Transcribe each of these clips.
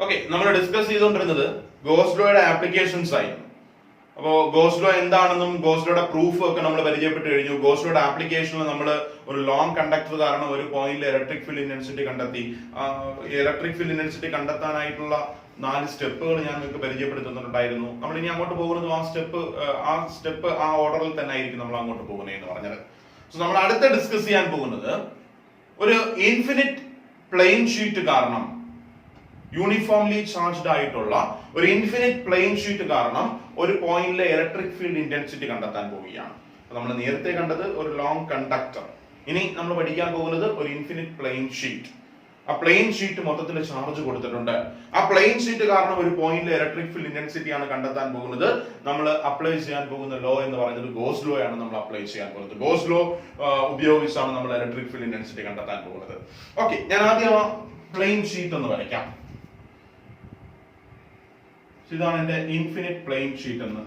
Okay, നമ്മൾ discuss ചെയ്തുകൊണ്ടിരുന്നത് goes ലോയുടെ applications ആയിരുന്നു. അപ്പോൾ ഗോസ് ലോ എന്താണെന്നും ഗോസ് ലോയുടെ പ്രൂഫ് ഒക്കെ നമ്മൾ പരിചയപ്പെട്ട് കഴിഞ്ഞു. ഗോസ് ലോയുടെ ആപ്ലിക്കേഷനിൽ നമ്മൾ ഒരു ലോങ് കണ്ടക്ടർ കാരണം ഒരു പോയിന്റിൽ ഇലക്ട്രിക് ഫീൽഡ് ഇന്റൻസിറ്റി കണ്ടെത്തി. ഇലക്ട്രിക് ഫീൽഡ് ഇന്റൻസിറ്റി കണ്ടെത്താനായിട്ടുള്ള 4 സ്റ്റെപ്പുകൾ ഞാൻ നിങ്ങൾക്ക് പരിചയപ്പെടുത്തുന്നുണ്ടായിരുന്നു. നമ്മൾ ഇനി അങ്ങോട്ട് പോകുന്നത് ആ സ്റ്റെപ്പ് ആ ഓർഡറിൽ തന്നെ ആയിരിക്കും നമ്മൾ അങ്ങോട്ട് പോകുന്നത് എന്ന് പറഞ്ഞത്. സോ നമ്മൾ അടുത്ത ഡിസ്കസ് ചെയ്യാൻ പോകുന്നത് ഒരു ഇൻഫിനിറ്റ് പ്ലെയിൻ ഷീറ്റ് കാരണം, യൂണിഫോംലി ചാർജ്ഡ് ആയിട്ടുള്ള ഒരു ഇൻഫിനിറ്റ് പ്ലെയിൻ ഷീറ്റ് കാരണം ഒരു പോയിന്റിലെ ഇലക്ട്രിക് ഫീൽഡ് ഇന്റൻസിറ്റി കണ്ടെത്താൻ പോവുകയാണ്. നമ്മൾ നേരത്തെ കണ്ടത് ഒരു ലോങ് കണ്ടക്ടർ. ഇനി നമ്മൾ പഠിക്കാൻ പോകുന്നത് ഒരു ഇൻഫിനിറ്റ് പ്ലെയിൻ ഷീറ്റ്. ആ പ്ലെയിൻ ഷീറ്റ് മൊത്തത്തിൽ ചാർജ് കൊടുത്തിട്ടുണ്ട്. ആ പ്ലെയിൻ ഷീറ്റ് കാരണം ഒരു പോയിന്റിലെ ഇലക്ട്രിക് ഫീൽഡ് ഇന്റൻസിറ്റി ആണ് കണ്ടെത്താൻ പോകുന്നത്. നമ്മൾ അപ്ലൈ ചെയ്യാൻ പോകുന്ന ലോ എന്ന് പറയുന്നത് ഗോസ് ലോ ആണ്. നമ്മൾ അപ്ലൈ ചെയ്യാൻ പോകുന്നത് ഗോസ് ലോ ഉപയോഗിച്ചാണ് നമ്മൾ ഇലക്ട്രിക് ഫീൽഡ് ഇന്റൻസിറ്റി കണ്ടെത്താൻ പോകുന്നത്. ഓക്കെ, ഞാൻ ആദ്യം ആ പ്ലെയിൻ ഷീറ്റ് ഒന്ന് വരയ്ക്കാം. ഇതാണ് എന്റെ ഇൻഫിനിറ്റ് പ്ലെയിൻ ഷീറ്റ് എന്ന്.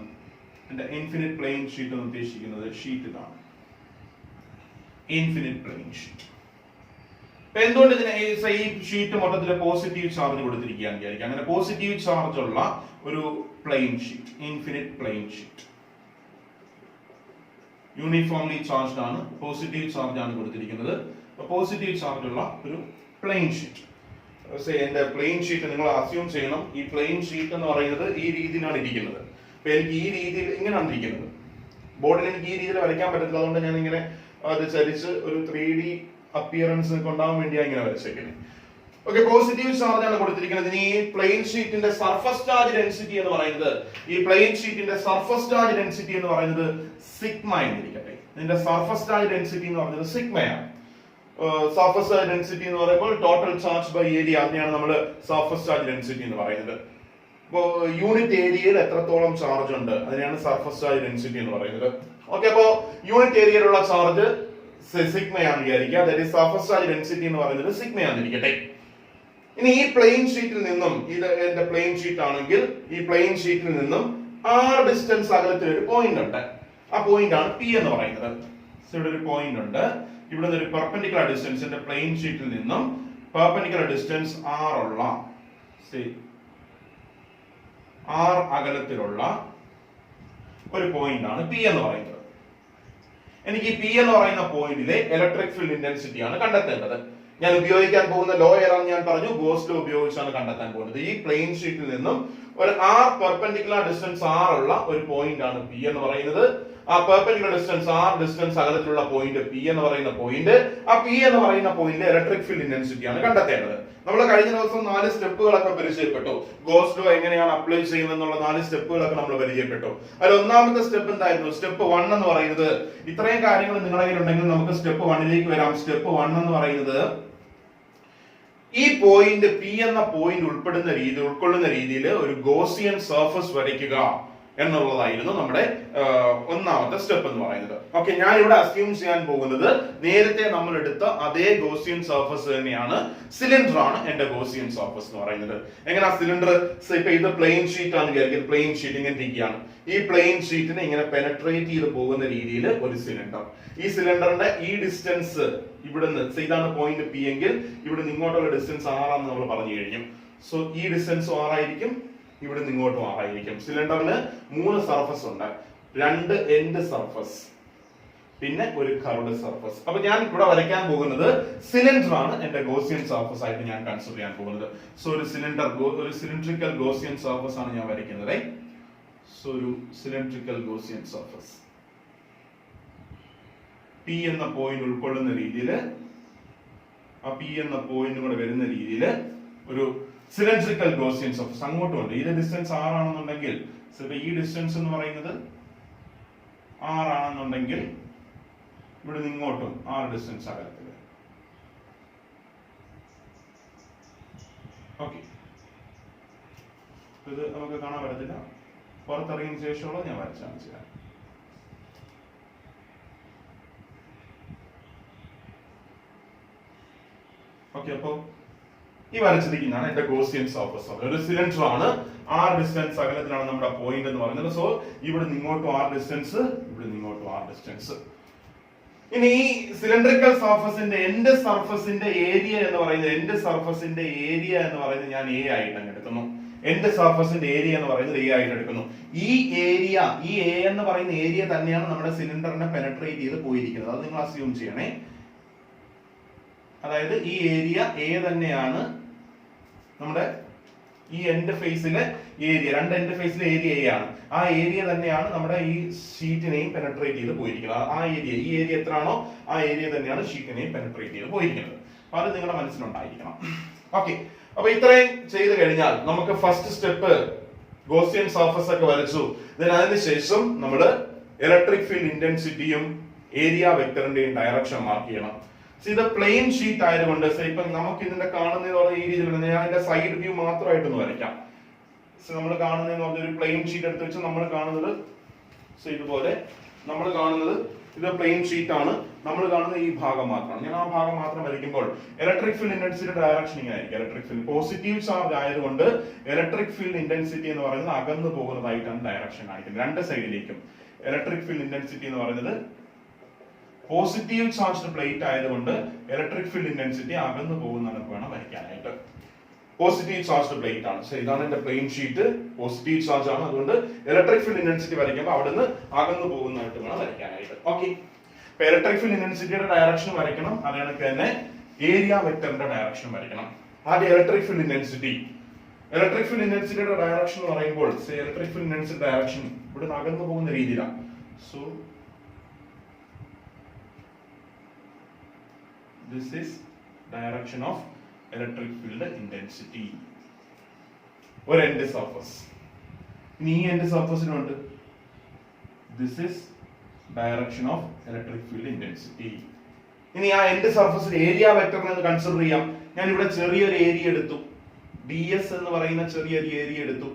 എന്റെ ഇൻഫിനിറ്റ് പ്ലെയിൻ ഷീറ്റ് എന്ന് ഉദ്ദേശിക്കുന്നത് ഷീറ്റ് ഇതാണ്, ഇൻഫിനിറ്റ് പ്ലെയിൻ ഷീറ്റ്. എന്തുകൊണ്ട് ഇതിന് ഈ ഷീറ്റ് മൊത്തത്തിൽ പോസിറ്റീവ് ചാർജ് കൊടുത്തിരിക്കുകയാണെന്ന് വിചാരിക്കാം. അങ്ങനെ പോസിറ്റീവ് ചാർജ് ഉള്ള ഒരു plane sheet, infinite plane sheet, uniformly charged ആണ്, പോസിറ്റീവ് ചാർജ് ആണ് കൊടുത്തിരിക്കുന്നത്. പോസിറ്റീവ് ചാർജ് ഉള്ള ഒരു പ്ലെയിൻ ഷീറ്റ്. എന്റെ പ്ലെയിൻ ഷീറ്റ് നിങ്ങൾ അസ്യൂം ചെയ്യണം. ഈ പ്ലെയിൻ ഷീറ്റ് എന്ന് പറയുന്നത് ഈ രീതിയിലാണ് ഇരിക്കുന്നത്. അപ്പൊ എനിക്ക് ഈ രീതിയിൽ ഇങ്ങനെയാണ് ഇരിക്കുന്നത്. ബോർഡിൽ എനിക്ക് ഈ രീതിയിൽ വരയ്ക്കാൻ പറ്റത്തില്ല. അതുകൊണ്ട് ഞാൻ ഇങ്ങനെ അത് ചരിച്ച് ഒരു 3D അപ്പിയറൻസ് കൊണ്ടാവാൻ വേണ്ടിയാണ് ഇങ്ങനെ വരച്ചേക്കുന്നത്. ഓക്കെ, പോസിറ്റീവ് ചാർജ് ആണ് കൊടുത്തിരിക്കുന്നത്. ഇനി ഈ പ്ലെയിൻ ഷീറ്റിന്റെ സർഫസ് ചാർജ് ഡെൻസിറ്റി എന്ന് പറയുന്നത്, ഈ പ്ലെയിൻ ഷീറ്റിന്റെ സർഫസ് ചാർജ് ഡെൻസിറ്റി എന്ന് പറയുന്നത് സിഗ്മ എന്നിരിക്കട്ടെ. ഇതിന്റെ സർഫസ് ചാർജ് ഡെൻസിറ്റി എന്ന് പറയുന്നത് സിഗ്മയാണ്. സർഫസ് ചാർജ് ഡെൻസിറ്റി എന്ന് പറയുമ്പോൾ ടോട്ടൽ ചാർജ് ബൈ ഏരിയ, അതിനെയാണ് നമ്മൾ സർഫസ് ചാർജ് ഡെൻസിറ്റി എന്ന് പറയുന്നത്. അപ്പോൾ യൂണിറ്റ് ഏരിയയിൽ എത്രത്തോളം ചാർജ് ഉണ്ട് അതിനെയാണ് സർഫസ് ചാർജ് ഡെൻസിറ്റി എന്ന് പറയുന്നത്. ഓക്കെ, അപ്പോൾ യൂണിറ്റ് ഏരിയയിലുള്ള ചാർജ് സിഗ്മയാണെന്ന് വിചാരിക്കുക. That is surface charge density എന്ന് പറയുന്നത് സിഗ്മയാണെന്നിരിക്കട്ടെ. ഇനി ഈ പ്ലെയിൻ ഷീറ്റിൽ നിന്നും, ഇത് എന്റെ പ്ലെയിൻ ഷീറ്റ് ആണെങ്കിൽ ഈ പ്ലെയിൻ ഷീറ്റിൽ നിന്നും r ഡിസ്റ്റൻസ് അകലത്തിൽ ഒരു പോയിന്റ് ഉണ്ട്. ആ പോയിന്റ് ആണ് P എന്ന് പറയുന്നത്. ഇവിടെ ഒരു പോയിന്റ് ഉണ്ട്. ഇവിടെ ഒരു പെർപെൻഡിക്കുലർ ഡിസ്റ്റൻസ്, എന്റെ പ്ലെയിൻ ഷീറ്റിൽ നിന്നും പെർപെൻഡിക്കുലർ ഡിസ്റ്റൻസ് r ഉള്ള r അകലത്തിലുള്ള ഒരു പോയിന്റ് ആണ് P എന്ന് പറയുന്നത്. എനിക്ക് P എന്ന് പറയുന്ന പോയിന്റിലെ ഇലക്ട്രിക് ഫീൽഡ് ഇന്റൻസിറ്റി ആണ് കണ്ടെത്തേണ്ടത്. ഞാൻ ഉപയോഗിക്കാൻ പോകുന്ന ലോ ഏതാണെന്ന് ഞാൻ പറഞ്ഞു, ഗോസ് ലോ ഉപയോഗിച്ചാണ് കണ്ടെത്താൻ പോകുന്നത്. ഈ പ്ലെയിൻ ഷീറ്റിൽ നിന്നും ഒരു r പെർപെൻഡിക്കുലർ ഡിസ്റ്റൻസ് r ഉള്ള ഒരു പോയിന്റ് ആണ് P എന്ന് പറയുന്നത്. ആ പെർപെൻഡിക്കുലർ ഡിസ്റ്റൻസ് r ഡിസ്റ്റൻസ് അകലത്തിലുള്ള പോയിന്റ് P എന്ന് പറയുന്ന പോയിന്റ്, ആ P എന്ന് പറയുന്ന പോയിന്റ് ഇലക്ട്രിക് ഫീൽഡ് ഇന്റൻസിറ്റി ആണ് കണ്ടെത്തേണ്ടത്. നമ്മൾ കഴിഞ്ഞ ദിവസം 4 സ്റ്റെപ്പുകളൊക്കെ പരിചയപ്പെട്ടു. ഗോസ് ലോ എങ്ങനെയാണ് അപ്ലൈ ചെയ്യുന്നത് എന്നുള്ള 4 സ്റ്റെപ്പുകളൊക്കെ നമ്മൾ പരിചയപ്പെട്ടു. അതിൽ ഒന്നാമത്തെ സ്റ്റെപ്പ് എന്തായിരുന്നു? സ്റ്റെപ്പ് 1 എന്ന് പറയുന്നത്, ഇത്രയും കാര്യങ്ങൾ നിങ്ങളുടെ കയ്യിൽ ഉണ്ടെങ്കിൽ നമുക്ക് സ്റ്റെപ്പ് 1ലേക്ക് വരാം. സ്റ്റെപ്പ് 1 എന്ന് പറയുന്നത് ഈ പോയിന്റ് P എന്ന പോയിന്റ് ഉൾക്കൊള്ളുന്ന രീതിയിൽ ഒരു ഗോസിയൻ സർഫസ് വരയ്ക്കുക എന്നുള്ളതായിരുന്നു നമ്മുടെ ഒന്നാമത്തെ സ്റ്റെപ്പ് എന്ന് പറയുന്നത്. ഓക്കെ, ഞാൻ ഇവിടെ അസ്യൂം ചെയ്യാൻ പോകുന്നത് നേരത്തെ നമ്മൾ എടുത്ത അതേ ഗോസിയൻ സർഫസ് തന്നെയാണ്. സിലിണ്ടർ ആണ് എന്റെ ഗോസിയൻ സർഫസ് എന്ന് പറയുന്നത്. എങ്ങനെയാ സിലിണ്ടർ? ഇപ്പൊ ഇത് പ്ലെയിൻ ഷീറ്റ് ആണ് വിചാരിക്കുന്നത്. പ്ലെയിൻ ഷീറ്റ് ഇങ്ങനെ ഇരിക്കുകയാണ്. ഈ പ്ലെയിൻ ഷീറ്റിനെ ഇങ്ങനെ പെനട്രേറ്റ് ചെയ്ത് പോകുന്ന രീതിയിൽ ഒരു സിലിണ്ടർ. ഈ സിലിണ്ടറിന്റെ ഈ ഡിസ്റ്റൻസ് ഇവിടുന്ന്, ഇതാണ് പോയിന്റ് P എങ്കിൽ ഇവിടുന്ന് ഇങ്ങോട്ടുള്ള ഡിസ്റ്റൻസ് r ആണെന്ന് നമ്മൾ പറഞ്ഞു കഴിഞ്ഞു. സോ ഈ ഡിസ്റ്റൻസ് r ആയിരിക്കും, ഇവിടെ നിന്ന് ഇങ്ങോട്ടും ആയിരിക്കും. സിലിണ്ടറിന് 3 സർഫസ് ഉണ്ട്, 2 എൻഡ് സർഫസ്, പിന്നെ ഒരു കർവ്ഡ് സർഫസ്. അപ്പൊ ഞാൻ ഇവിടെ വരയ്ക്കാൻ പോകുന്നത് സിലിണ്ടർ ആണ് എന്റെ ഗോസിയൻ സർഫസ് ആയിട്ട് ഞാൻ കൺസിഡർ ചെയ്യാൻ പോകുന്നത്. സോ ഒരു സിലിണ്ടറിക്കൽ ഗോസിയൻ സർഫസ് ആണ് ഞാൻ വരയ്ക്കുന്നത്. സോ ഒരു സിലിണ്ടറിക്കൽ ഗോസിയൻ സർഫസ് P എന്ന പോയിന്റ് ഉൾക്കൊള്ളുന്ന രീതിയിൽ, ആ P എന്ന പോയിന്റ് കൂടെ വരുന്ന രീതിയിൽ ഒരു സിലിണ്ടറിക്കൽ ഗോസിയൻ സർഫസ് അങ്ങോട്ടും ഉണ്ട്. ഇത് ഡിസ്റ്റൻസ് r ആണെന്നുണ്ടെങ്കിൽ, ഈ ഡിസ്റ്റൻസ് എന്ന് പറയുന്നത് r ആണെന്നുണ്ടെങ്കിൽ ഇവിടെ നിന്ന് ഇങ്ങോട്ടും r ഡിസ്റ്റൻസ് അകലത്തില്. ഓക്കെ, ഇത് നമുക്ക് കാണാൻ പറ്റത്തില്ല. പുറത്തിറങ്ങിയതിനു ശേഷമുള്ള ഞാൻ വരച്ചാണ് ചെയ്യാൻ. ഓക്കെ, അപ്പോ ഈ വരച്ചിരിക്കുന്നതാണ് എന്റെ ഗോസിയൻ സർഫസ്. ഒരു സിലിണ്ടർ ആണ്, r ഡിസ്റ്റൻസ് അകലത്തിലാണ് നമ്മുടെ പോയിന്റ് എന്ന് പറയുന്നത്. സോ ഇവിടെ ഇങ്ങോട്ടും r ഡിസ്റ്റൻസ്, ഇവിടെ ഇങ്ങോട്ടും r ഡിസ്റ്റൻസ്. ഇനി ഈ സിലിണ്ടറിക്കൽ സർഫസിന്റെ എൻഡ് സർഫസിന്റെ ഏരിയ എന്ന് പറയുന്നത് ഞാൻ എ ആയിട്ട് അങ്ങ് എടുക്കുന്നു. എൻഡ് സർഫസിന്റെ ഏരിയ എന്ന് പറയുന്നത് എ ആയിട്ട് എടുക്കുന്നു. ഈ എ എന്ന് പറയുന്ന ഏരിയ തന്നെയാണ് നമ്മുടെ സിലിണ്ടറിനെ പെനട്രേറ്റ് ചെയ്ത് പോയിരിക്കുന്നത്. അത് നിങ്ങൾ അസ്യൂം ചെയ്യണേ. അതായത് ഈ ഏരിയ എ തന്നെയാണ് നമ്മുടെ ഈ എൻഡ് ഫേസിലെ ഏരിയ, രണ്ട് എൻഡ് ഫേസിലെ ഏരിയ എ ആണ്. ആ ഏരിയ തന്നെയാണ് നമ്മുടെ ഈ ഷീറ്റിനെയും പെനട്രേറ്റ് ചെയ്ത് പോയിരിക്കുന്നത്. ആ ഏരിയ, ഈ ഏരിയ എത്രയാണോ ആ ഏരിയ തന്നെയാണ് ഷീറ്റിനെയും പെനട്രേറ്റ് ചെയ്ത് പോയിരിക്കുന്നത്. അപ്പൊ അത് നിങ്ങളുടെ മനസ്സിലുണ്ടായിരിക്കണം. ഓക്കെ, അപ്പൊ ഇത്രയും ചെയ്ത് കഴിഞ്ഞാൽ നമുക്ക് ഫസ്റ്റ് സ്റ്റെപ്പ് ഗോസിയൻ സർഫസ് ഒക്കെ വരച്ചു. അതിനുശേഷം നമ്മൾ ഇലക്ട്രിക് ഫീൽഡ് ഇന്റൻസിറ്റിയും ഏരിയ വെക്ടറിന്റെയും ഡയറക്ഷൻ മാർക്ക് ചെയ്യണം. ഇത് പ്ലെയിൻ ഷീറ്റ് ആയതുകൊണ്ട് ഇപ്പൊ നമുക്ക് ഇതിന്റെ കാണുന്നതോടെ ഈ രീതിയിൽ ഞാൻ ഇതിന്റെ സൈഡ് വ്യൂ മാത്രമായിട്ടൊന്ന് വരയ്ക്കാം. നമ്മൾ കാണുന്നതെന്ന് പറഞ്ഞ ഒരു പ്ലെയിൻ ഷീറ്റ് എടുത്ത് വെച്ച് നമ്മൾ കാണുന്നത് ഇതുപോലെ നമ്മൾ കാണുന്നത് ഇത് പ്ലെയിൻ ഷീറ്റ് ആണ്. നമ്മൾ കാണുന്ന ഈ ഭാഗം മാത്രമാണ്. ഞാൻ ആ ഭാഗം മാത്രം വരയ്ക്കുമ്പോൾ ഇലക്ട്രിക് ഫീൽഡ് ഇന്റൻസിറ്റി ഡയറക്ഷൻ ഇങ്ങനെ ആയിരിക്കും. ഇലക്ട്രിക് ഫീൽഡ് പോസിറ്റീവ് ചാർജ് ആയതുകൊണ്ട് ഇലക്ട്രിക് ഫീൽഡ് ഇന്റൻസിറ്റി എന്ന് പറയുന്നത് അകന്നു പോകുന്നതായിട്ടാണ് ഡയറക്ഷൻ കാണിക്കുന്നത്. രണ്ട് സൈഡിലേക്കും ഇലക്ട്രിക് ഫീൽഡ് ഇന്റൻസിറ്റി എന്ന് പറയുന്നത് പോസിറ്റീവ് ചാർജ്ഡ് പ്ലേറ്റ് ആയതുകൊണ്ട് ഇലക്ട്രിക് ഫീൽഡ് ഇന്റൻസിറ്റി അകന്നു പോകുന്നതാണ് വേണം വരയ്ക്കാനായിട്ട്. പോസിറ്റീവ് ചാർജ്ഡ് പ്ലേറ്റ് ആണ്. ശരി, ഇതാണ് എന്റെ പ്ലെയിൻ ഷീറ്റ്. പോസിറ്റീവ് ചാർജ് ആണ്, അതുകൊണ്ട് ഇലക്ട്രിക് ഫീൽഡ് ഇന്റൻസിറ്റി വരയ്ക്കുമ്പോൾ അവിടുന്ന് അകന്നു പോകുന്നതായിട്ട് വേണം വരയ്ക്കാനായിട്ട്. ഓക്കെ, ഇപ്പൊ ഇലക്ട്രിക് ഫീൽഡ് ഇന്റൻസിറ്റിയുടെ ഡയറക്ഷൻ വരയ്ക്കണം. അതേകണക്ക് തന്നെ ഏരിയ വെക്ടറിന്റെ ഡയറക്ഷൻ വരയ്ക്കണം. ആദ്യം ഇലക്ട്രിക് ഫീൽഡ് ഇന്റൻസിറ്റിയുടെ ഡയറക്ഷൻ എന്ന് പറയുമ്പോൾ ഇലക്ട്രിക് ഫീൽഡ് ഇന്റൻസിറ്റി ഡയറക്ഷൻ ഇവിടെ അകന്നു പോകുന്ന രീതിയിലാണ്. So this is direction of electric field intensity. ഒരു എൻഡ് സർഫസ്. ഇനി ഈ end സർഫസിനുണ്ട് this is direction of electric field intensity. ഇനി ആ എൻഡ് സർഫസിൽ ഏരിയ വെക്ടറിനെ ഒന്ന് കൺസിഡർ ചെയ്യാം. ഞാൻ ഇവിടെ ചെറിയൊരു ഏരിയ എടുത്തു, ds എന്ന് പറയുന്ന ചെറിയൊരു ഏരിയ എടുത്തു.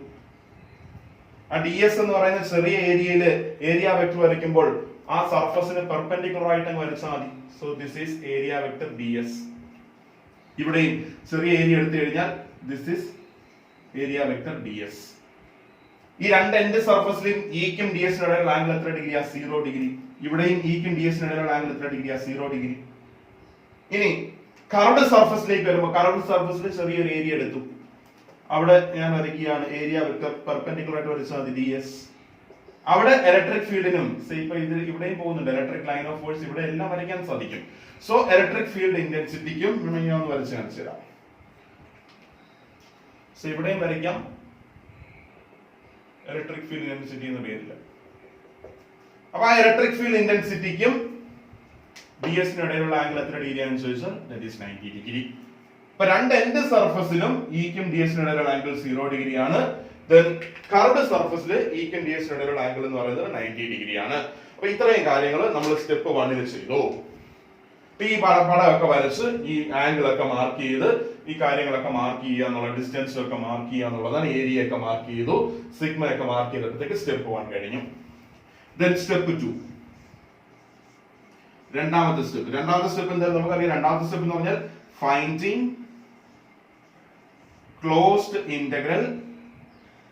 ആ ds എന്ന് പറയുന്ന ചെറിയ ഏരിയയില് ഏരിയ വെക്ടർ വരയ്ക്കുമ്പോൾ ആ സർഫസിന് പെർപെൻഡിക്കുലർ ആയിട്ട് അങ്ങ് വരച്ചാൽ മതി. So this is area vector ds. ഇവിടെയും ചെറിയ ഏരിയ എടുത്തു കഴിഞ്ഞാൽ this is area vector ds. ഈ രണ്ട് എൻഡ് സർഫസിലും ഇക്കും ഡിഎസിനും ഇടയിലുള്ള ആംഗിൾ എത്ര ഡിഗ്രിയാ? 0 ഡിഗ്രി. ഇവിടെയും ഇക്കും ഡിഎസിനും ഇടയിലുള്ള ആംഗിൾ എത്ര ഡിഗ്രിയാ? 0 ഡിഗ്രി. ഇനി കർവ്ഡ് സർഫസിലേക്ക് വരുമ്പോൾ കർവ്ഡ് സർഫസിൽ ചെറിയൊരു ഏരിയ എടുത്തു, അവിടെ ഞാൻ വരയ്ക്കുകയാണ് ഏരിയ വെക്ടർ പെർപെൻഡിക്കുലർ ആയിട്ട് വരച്ചാൽ മതി ds. അവിടെ ഇലക്ട്രിക് ഫീൽഡിനും ഇപ്പൊ ഇത് ഇവിടെയും പോകുന്നുണ്ട്, ഇലക്ട്രിക് ലൈൻ ഓഫ് ഫോഴ്സ് ഇവിടെ എല്ലാം വരയ്ക്കാൻ സാധിക്കും. സോ ഇലക്ട്രിക് ഫീൽഡ് ഇന്റൻസിറ്റിക്കും ഞാൻ ഒന്ന് വരച്ച് കാണിച്ചു തരാം. സോ ഇവിടെയും വരയ്ക്കാം ഇലക്ട്രിക് ഫീൽഡ് ഇന്റൻസിറ്റി എന്ന പേരിൽ. അപ്പൊ ആ ഇലക്ട്രിക് ഫീൽഡ് ഇന്റൻസിറ്റിക്കും ഡിഎസിനും ഇടയിലുള്ള ആംഗിൾ എത്ര ഡിഗ്രി ആണെന്ന് ചോദിച്ചാൽ ദാറ്റ് ഈസ് 90 ഡിഗ്രി. അപ്പൊ രണ്ട് എൻഡ് സർഫസിലും ഇക്കും ഡിഎസിനും ഇടയിലുള്ള ആംഗിൾ 0 ഡിഗ്രിയാണ്. Then കർവ്ഡ് സർഫസിൽ ഇക്കും ഡിഎസിനും ഇടയിലുള്ള ആംഗിൾ എന്ന് പറയുന്നത് 90 ഡിഗ്രിയാണ്. അപ്പൊ ഇത്രയും കാര്യങ്ങൾ നമ്മൾ സ്റ്റെപ്പ് 1 ചെയ്തു. ഈ പടമൊക്കെ വരച്ച് ഈ ആംഗിൾ ഒക്കെ മാർക്ക് ചെയ്ത് ഈ കാര്യങ്ങളൊക്കെ മാർക്ക് ചെയ്യുക എന്നുള്ള ഡിസ്റ്റൻസ് ഒക്കെ മാർക്ക് ചെയ്യുക എന്നുള്ളതാണ്. ഏരിയ ഒക്കെ മാർക്ക് ചെയ്തു, സിഗ്മ ഒക്കെ മാർക്ക് ചെയ്തപ്പോഴത്തേക്ക് സ്റ്റെപ്പ് 1 കഴിഞ്ഞു. Then സ്റ്റെപ്പ് 2, രണ്ടാമത്തെ സ്റ്റെപ്പ് എന്തായാലും നമുക്കറിയാം. രണ്ടാമത്തെ സ്റ്റെപ്പ് എന്ന് പറഞ്ഞാൽ finding closed integral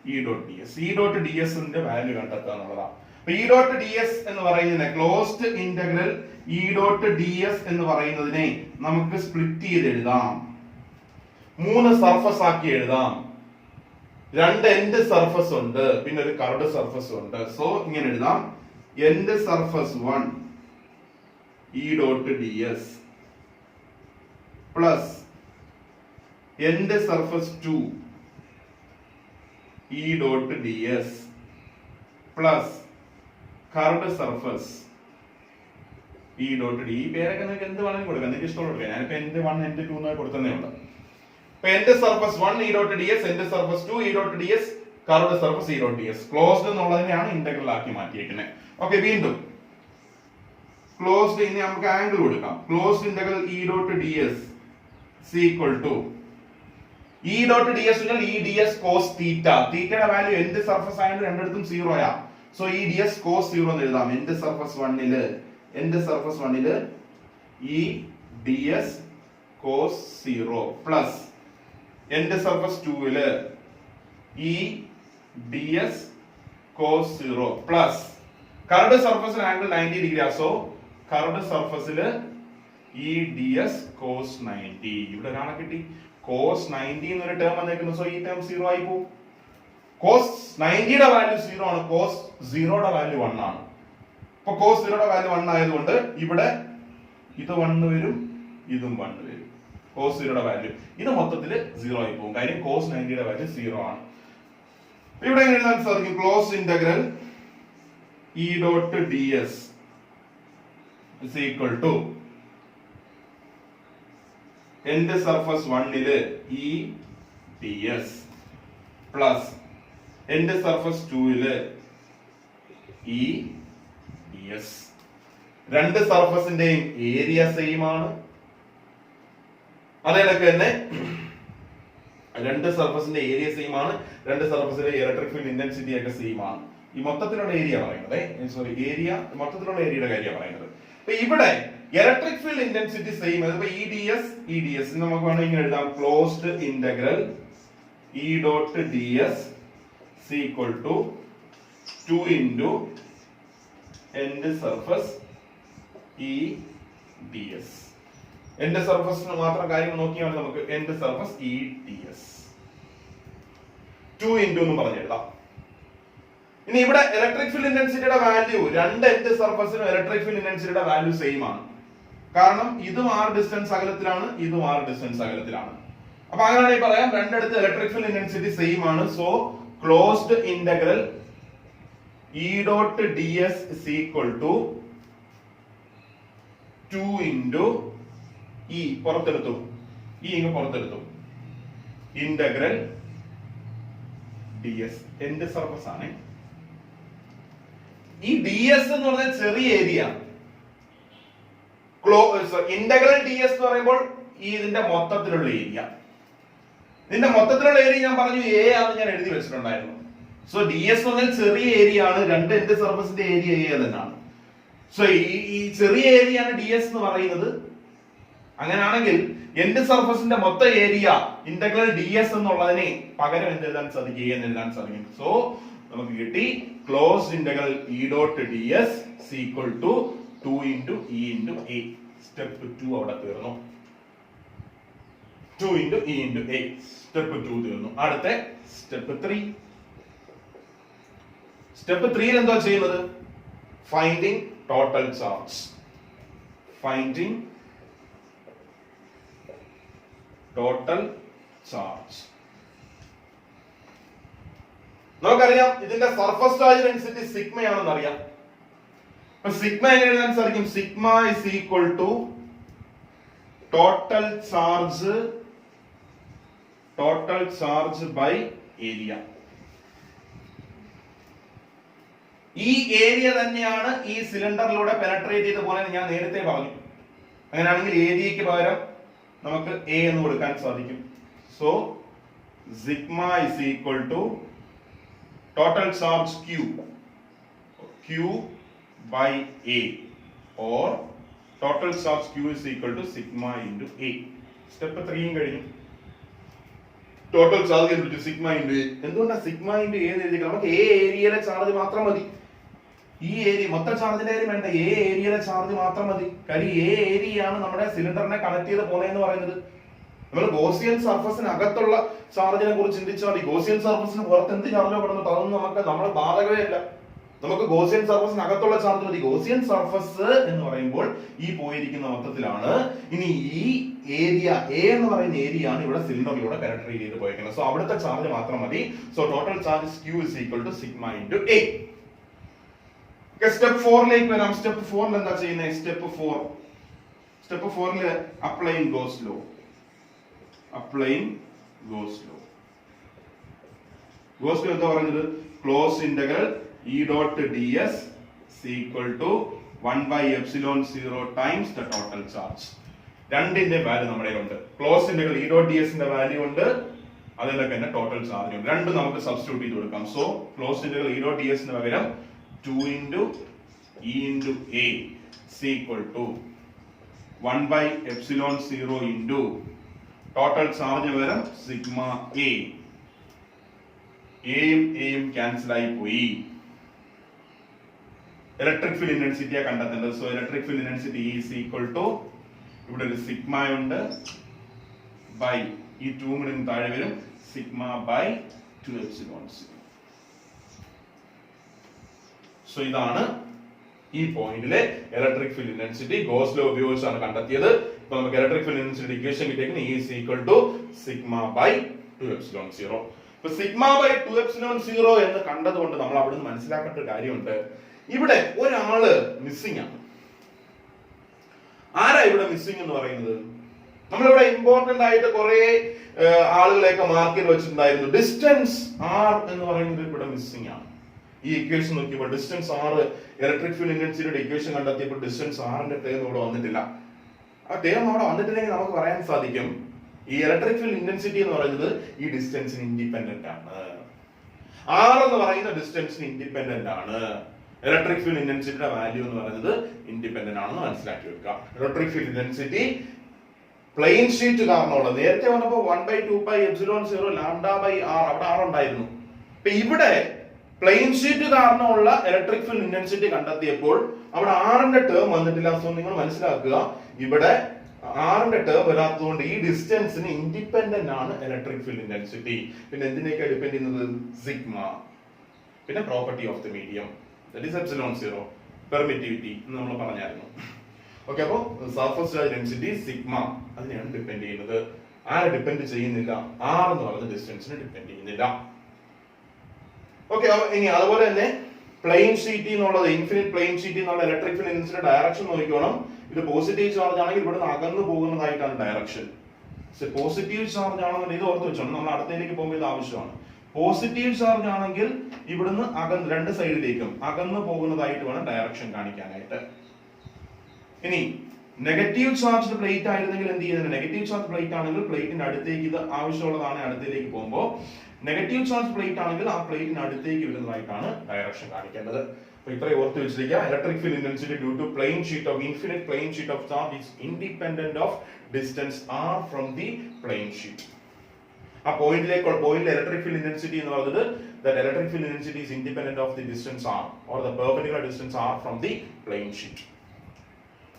E dot ds. E dot ds ന്റെ വാല്യൂ കണ്ടെത്തുക എന്നുള്ളതാണ്. അപ്പൊ E dot ds എന്ന് പറയുന്നതിനെ closed integral E dot ds എന്ന് പറയുന്നതിനെ നമുക്ക് സ്പ്ലിറ്റ് ചെയ്ത് എഴുതാം, 3 സർഫസ് ആക്കി എഴുതാം. രണ്ട് എൻഡ് സർഫസ് ഉണ്ട്, പിന്നെ ഒരു കർവ്ഡ് സർഫസ് ഉണ്ട്. സോ ഇങ്ങനെ എഴുതാം, end surface 1 E dot ds plus end surface 2 E dot ds plus curved surface E dot d. ഈ പേരൊക്കെ നിങ്ങൾക്ക് എന്ത് വേണമെങ്കിലും കൊടുക്കാം, നിങ്ങൾക്ക് ഇഷ്ടമുള്ള കൊടുക്കാം. ഞാനിപ്പോ എൻഡ് 1 എൻഡ് 2 എന്ന് കൊടുത്തതേ ഉള്ളൂ. അപ്പൊ end surface 1 E dot ds, end surface 2 E dot ds, curved surface E dot ds. Closed എന്നുള്ളതിനെയാണ് ഇന്റഗ്രൽ ആക്കി മാറ്റിയേക്കുന്നത്. ഓക്കെ, വീണ്ടും ക്ലോസ്ഡ്. ഇനി നമുക്ക് ആംഗിൾ കൊടുക്കാം. Closed integral E dot ds is equal to E dot ds E ds cos theta. തീറ്റയുടെ value end surface ആയതുകൊണ്ട് രണ്ടിടത്തും 0 ആ. സോ E ds cos 0 എന്ന് എഴുതാം. എൻഡ് സർഫസ് 1ല് E ds cos 0 plus end surface 2ല് E ds cos 0 plus curved സർഫസിന്റെ angle 90 degree. So curved സർഫസില് ഇ ഡി എസ് കോസ് 90. ഇവിടെ ഒരാളെ കിട്ടി. കോസ് 90 എന്നൊരു ടേം വന്നേക്കുന്നു. സോ ഈ ടേം 0 ആയി പോകും. കോസ് 90യുടെ വാല്യൂ 0 ആണ്, കോസ് 0യുടെ വാല്യൂ 1 ആണ്. അപ്പൊ കോസ് 0യുടെ വാല്യൂ 1 ആയതുകൊണ്ട് ഇവിടെ ഇത് 1 വരും, ഇതും 1 വരും. കോസ് 0യുടെ വാല്യൂ ഇത് മൊത്തത്തിൽ 0 ആയി പോകും. കാര്യം കോസ് 90യുടെ വാല്യൂ 0 ആണ്. ഇവിടെ എങ്ങനെ എഴുതാൻ സാധിക്കും? Close integral E dot D S is equal to end surface 1ല് E D S plus end surface 2ല് ഇ ഡി എസ്. രണ്ട് സർഫസിന്റെയും ഏരിയ സെയിം ആണ്. അതേലൊക്കെ തന്നെ രണ്ട് സർഫസിന്റെ ഏരിയ സെയിം ആണ്. രണ്ട് സർഫസിന്റെ ഇലക്ട്രിക് ഫീൽഡ് ഇന്റൻസിറ്റി ഒക്കെ സെയിം ആണ്. ഈ മൊത്തത്തിലുള്ള ഏരിയ പറയുന്നത്, ഏരിയ മൊത്തത്തിലുള്ള ഏരിയയുടെ കാര്യമാണ് പറയുന്നത്. അപ്പൊ ഇവിടെ ഇലക്ട്രിക് ഫീൽഡ് ഇന്റൻസിറ്റി സെയിം. അതിപ്പോ ഇ ഡി എസ് നമുക്ക് വേണമെങ്കിൽ ഇങ്ങനെ എഴുതാം. Closed integral E dot D S equal to 2 into end surface E D S. End സർഫസിന് മാത്രം കാര്യം നോക്കിയാൽ നമുക്ക് end surface E D S 2 into എന്ന് പറഞ്ഞെഴുതാം. ഇനി ഇവിടെ ഇലക്ട്രിക് ഫീൽഡ് ഇന്റൻസിറ്റിയുടെ വാല്യൂ രണ്ട് എൻഡ് സർഫസിനും ഇലക്ട്രിക് ഫീൽഡ് ഇന്റൻസിറ്റിയുടെ വാല്യൂ സെയിം ആണ്. കാരണം ഇതും r ഡിസ്റ്റൻസ് അകലത്തിലാണ്, ഇതും r ഡിസ്റ്റൻസ് അകലത്തിലാണ്. അപ്പൊ അങ്ങനെയാണെങ്കിൽ പറയാം രണ്ടിടത്ത് ഇലക്ട്രിക് ഫീൽഡ് ഇന്റൻസിറ്റി സെയിം ആണ്. So closed integral E dot D S is equal to 2 into E പുറത്തെടുത്തു, ഇ ഇങ്ങ് പുറത്തെടുത്തു, integral D S end surface ആണ്. ഈ ഡി എസ് എന്ന് പറഞ്ഞാൽ ചെറിയ ഏരിയ. ഇന്റഗ്രൽ ഡി എസ് എന്ന് പറയുമ്പോൾ ഈ ഇതിന്റെ മൊത്തത്തിലുള്ള ഏരിയ. ഇതിന്റെ മൊത്തത്തിലുള്ള ഏരിയ ഞാൻ പറഞ്ഞു എ ആണെന്ന് ഞാൻ എഴുതി വെച്ചിട്ടുണ്ടായിരുന്നു. സോ ഡി എസ് എന്ന് പറഞ്ഞാൽ ചെറിയ ഏരിയ ആണ്. രണ്ട് എൻഡ് സർഫസിന്റെ ഏരിയ എ തന്നെയാണ്. സോ ഈ ചെറിയ ഏരിയ ആണ് ഡി എസ് എന്ന് പറയുന്നത്. അങ്ങനെയാണെങ്കിൽ എൻഡ് സർഫസിന്റെ മൊത്തം ഏരിയ ഇന്റഗ്രൽ ഡി എസ് എന്നുള്ളതിനെ പകരം എന്ത് എഴുതാൻ സാധിക്കും? എന്ന് എഴുതാൻ സാധിക്കും. സോ നമുക്ക് കിട്ടി close integral E dot D S equal to 2 into E into A. Step 2 അവിടെ തീർന്നു. 2 into E into A. Step 2 തീർന്നു. അടുത്ത സ്റ്റെപ്പ് 3. സ്റ്റെപ്പ് 3 എന്താ ചെയ്യുന്നത്? Finding total charge. Finding total charge. നമുക്കറിയാം ഇതിന്റെ സർഫസ് ചാർജ് ഡെൻസിറ്റി സിഗ്മയാണെന്ന് അറിയാം. സിഗ്മ എങ്ങനെ എഴുതാൻ സാധിക്കും? Sigma is equal to total charge by area. ഈ ഏരിയ തന്നെയാണ് ഈ സിലിണ്ടറിലൂടെ പെനട്രേറ്റ് ചെയ്ത് പോകുന്നത് ഞാൻ നേരത്തെ പറഞ്ഞു. അങ്ങനെയാണെങ്കിൽ ഏരിയക്ക് പകരം നമുക്ക് എ എന്ന് കൊടുക്കാൻ സാധിക്കും. So sigma is equal to total charge Q by A, or total charge Q is equal to sigma into A. Step 3 കഴിഞ്ഞു. Total charge into sigma into A. എന്തുകൊണ്ടാണ് sigma into A എന്ന് എഴുതിയത്? നമുക്ക് A ഏരിയയിലെ charge മാത്രം മതി. ഈ area മൊത്തം ചാർജിന്റെ കാര്യം വേണ്ട, A ഏരിയയിലെ ചാർജ് മാത്രം മതി. കാര്യം A ഏരിയയാണ് നമ്മുടെ സിലിണ്ടറിനെ കണക്ട് ചെയ്ത് പോണെന്ന് പറയുന്നത്. നമ്മൾ ഗോസിയൻ സർഫസിന് അകത്തുള്ള ചാർജിനെ കുറിച്ച് ചിന്തിച്ചാൽ മതി. ഗോസിയൻ സർഫസിന് പുറത്ത് എന്ത് ചാർജോ പെടുന്നു അതൊന്നും നമ്മൾ ബാധകമേ അല്ല. നമുക്ക് ഗോസിയൻ സർഫസിന് അകത്തുള്ള ചാർജ് മതി. ഗോസിയൻ സർഫസ് എന്ന് പറയുമ്പോൾ ഈ പോയിരിക്കുന്ന മൊത്തത്തിലാണ്. ഇനി ഈ ഏരിയ എ എന്ന് പറയുന്ന ഏരിയ ആണ് ഇവിടെ സിലിണ്ടറിലൂടെ പെനട്രേറ്റ് ചെയ്ത് പോയിരിക്കുന്നത്. സോ അവിടുത്തെ ചാർജ് മാത്രം മതി. So total charge Q is equal to sigma into A. Step 4ലേക്ക് വരാം. സ്റ്റെപ്പ് 4ൽ എന്താ ചെയ്യുന്നത്? സ്റ്റെപ്പ് 4ല് applying Gauss law. Gauss law എന്താ പറഞ്ഞത്? Close integral E dot ds is equal to 1 by epsilon 0 times the total charge. രണ്ടിന്റെ value നമ്മുടെ ഉണ്ട്. Close integral E dot ds ന്റെ വാല്യൂ ഉണ്ട്, അതിലൊക്കെ തന്നെ ടോട്ടൽ ചാർജ് ഉണ്ട്. രണ്ടും നമുക്ക് സബ്സ്റ്റിറ്റ്യൂട്ട് ചെയ്ത് കൊടുക്കാം. So close integral E dot ds ന് പകരം 2 into E into A is equal to 1 by epsilon 0 into total charge പകരം സിഗ്മ A. എയും ക്യാൻസൽ ആയി പോയി. ഇലക്ട്രിക് ഫീൽഡ് ഇന്റൻസിറ്റിയാണ് കണ്ടെത്തേണ്ടത്. So electric field intensity is equal to ഇവിടെ ഒരു സിഗ്മ ഉണ്ട് ബൈ ഈ 2 കൂടി താഴെ വരും സിഗ്മ ബൈ 2 എപ്സിലോൺ 0. സോ ഇതാണ് ഈ പോയിന്റിലെ electric field intensity. Gauss law ഉപയോഗിച്ചാണ് കണ്ടെത്തിയത്. ഇപ്പൊ നമുക്ക് ഇലക്ട്രിക് ഫീൽഡ് ഇന്റൻസിറ്റി ഇക്വേഷൻ കിട്ടിയിരിക്കുന്നത് E is equal to sigma by 2 epsilon 0. ഇപ്പൊ സിഗ്മ ബൈ 2 എപ്സിലോൺ 0 എന്ന് കണ്ടതുകൊണ്ട് നമ്മൾ അവിടെ നിന്ന് മനസ്സിലാക്കേണ്ട ഒരു കാര്യമുണ്ട്. ഇവിടെ ഒരാള് മിസ്സിംഗ് ആണ്. ആരാ ഇവിടെ മിസ്സിംഗ് എന്ന് പറയുന്നത്? നമ്മളിവിടെ ഇമ്പോർട്ടന്റ് ആയിട്ട് കുറെ ആളുകളെയൊക്കെ മാർക്ക് ചെയ്ത് വെച്ചിട്ടുണ്ടായിരുന്നു. ഡിസ്റ്റൻസ് R എന്ന് പറയുന്നത് ഇവിടെ മിസ്സിംഗ് ആണ്. ഈ ഇക്വേഷൻ നോക്കിയപ്പോൾ ഡിസ്റ്റൻസ് R ഇലക്ട്രിക് ഫീൽഡ് ഇന്റൻസിറ്റിയുടെ ഇക്വേഷൻ കണ്ടെത്തിയപ്പോൾ ഡിസ്റ്റൻസ് R-ന്റെ ടേം ഇവിടെ വന്നിട്ടില്ല. ആ ടേം അവിടെ വന്നിട്ടില്ലെങ്കിൽ നമുക്ക് പറയാൻ സാധിക്കും ഈ ഇലക്ട്രിക് ഫീൽഡ് ഇന്റൻസിറ്റി എന്ന് പറയുന്നത് ഈ ഡിസ്റ്റൻസിന് ഇൻഡിപെൻഡന്റ് ആണ്. R എന്ന് പറയുന്ന ഡിസ്റ്റൻസിന് ഇൻഡിപെൻഡന്റ് ആണ്. ഇലക്ട്രിക് ഫീൽഡ് ഇന്റൻസിറ്റിയുടെ വാല്യൂ എന്ന് പറയുന്നത് ഇൻഡിപെൻഡന്റ് ആണെന്ന് മനസ്സിലാക്കി വെക്കുക. Electric field intensity plane sheet കാരണമുള്ള നേരത്തെ വന്നപ്പോ 1/2πε0 λ/r അവിടെ R ഉണ്ടായിരുന്നു. ഇപ്പൊ ഇവിടെ പ്ലെയിൻ ഷീറ്റ് കാരണമുള്ള ഇലക്ട്രിക് ഫീൽഡ് ഇന്റൻസിറ്റി കണ്ടെത്തിയപ്പോൾ അവിടെ R-ന്റെ ടേം വന്നിട്ടില്ല. സോ നിങ്ങൾ മനസ്സിലാക്കുക ഇവിടെ R-ന്റെ ടേം വരാത്തതുകൊണ്ട് ഈ ഡിസ്റ്റൻസിന് ഇൻഡിപെൻഡന്റ് ആണ് ഇലക്ട്രിക് ഫീൽഡ് ഇന്റൻസിറ്റി. പിന്നെ എന്തിനേക്കാ ഡിപെൻഡ് ചെയ്യുന്നത്? സിഗ്മ, പിന്നെ property of the medium that is ε0, permittivity എന്ന് നമ്മൾ പറഞ്ഞായിരുന്നു. ഓക്കെ, അപ്പോൾ സർഫസ് ചാർജ് ഡെൻസിറ്റി സിഗ്മ അതിനെയാണ് ഡിപെൻഡ് ചെയ്യുന്നത്. ആരെ ഡിപെൻഡ് ചെയ്യുന്നില്ല? R എന്ന് പറയുന്ന ഡിസ്റ്റൻസിനെ ഡിപെൻഡ് ചെയ്യുന്നില്ല. ഓക്കെ, ഇനി അതുപോലെ തന്നെ പ്ലെയിൻ ഷീറ്റ് എന്നുള്ളത് ഇൻഫിനിറ്റ് പ്ലെയിൻ ഷീറ്റ് എന്നുള്ള ഇലക്ട്രിക് ഫീൽഡ് ഇന്റൻസിറ്റിയുടെ ഡയറക്ഷൻ നോക്കിക്കോണം. ഇത് പോസിറ്റീവ് ചാർജ് ആണെങ്കിൽ ഇവിടുന്ന് അകന്നു പോകുന്നതായിട്ടാണ് ഡയറക്ഷൻ. പോസിറ്റീവ് ചാർജ് ആണെന്നുണ്ടെങ്കിൽ ഇത് ഓർത്ത് വെച്ചോണം, നമ്മൾ അടുത്തേക്ക് പോകുമ്പോൾ ഇത് ആവശ്യമാണ്. പോസിറ്റീവ് ചാർജ് ആണെങ്കിൽ ഇവിടുന്ന് രണ്ട് സൈഡിലേക്കും അകന്നു പോകുന്നതായിട്ട് വേണം ഡയറക്ഷൻ കാണിക്കാനായിട്ട്. ഇനി നെഗറ്റീവ് ചാർജ് പ്ലേറ്റ് ആയിരുന്നെങ്കിൽ എന്ത് ചെയ്യുന്നത്? നെഗറ്റീവ് ചാർജ് പ്ലേറ്റ് ആണെങ്കിൽ പ്ലേറ്റിന്റെ അടുത്തേക്ക് ഇത് ആവശ്യമുള്ളതാണ്. അടുത്തേക്ക് പോകുമ്പോൾ നെഗറ്റീവ് ചാർജ് പ്ലേറ്റ് ആണെങ്കിൽ ആ പ്ലേറ്റിന് അടുത്തേക്ക് വരുന്നതായിട്ടാണ് ഡയറക്ഷൻ കാണിക്കേണ്ടത്. അപ്പൊ ഇത്രയും ഓർത്ത് വെച്ചിരിക്കുക. Electric field intensity due to plane sheet of infinite plane sheet of charge is independent of distance R from the plane sheet. ആ പോയിന്റിലെ ഇലക്ട്രിക് ഫീൽഡ് ഇന്റൻസിറ്റി എന്ന് പറയുന്നത് that electric field intensity is independent of the distance R or the perpendicular distance R from the plane sheet.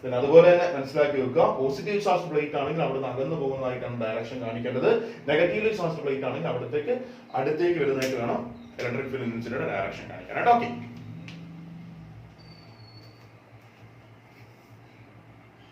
അതുപോലെ തന്നെ മനസ്സിലാക്കി വെക്കുക, positive charge plate ആണെങ്കിൽ അവിടെ അകന്നു പോകുന്നതായിട്ടാണ് ഡയറക്ഷൻ കാണിക്കേണ്ടത്. നെഗറ്റീവ് ചാർജ് പ്ലേറ്റ് ആണെങ്കിൽ അടുത്തേക്ക് വരുന്നതായിട്ട് വേണം ഇലക്ട്രിക് ഫീൽഡ് ഇന്റൻസിറ്റിയുടെ ഡയറക്ഷൻ കാണിക്കാനായിട്ട്. ഓക്കെ.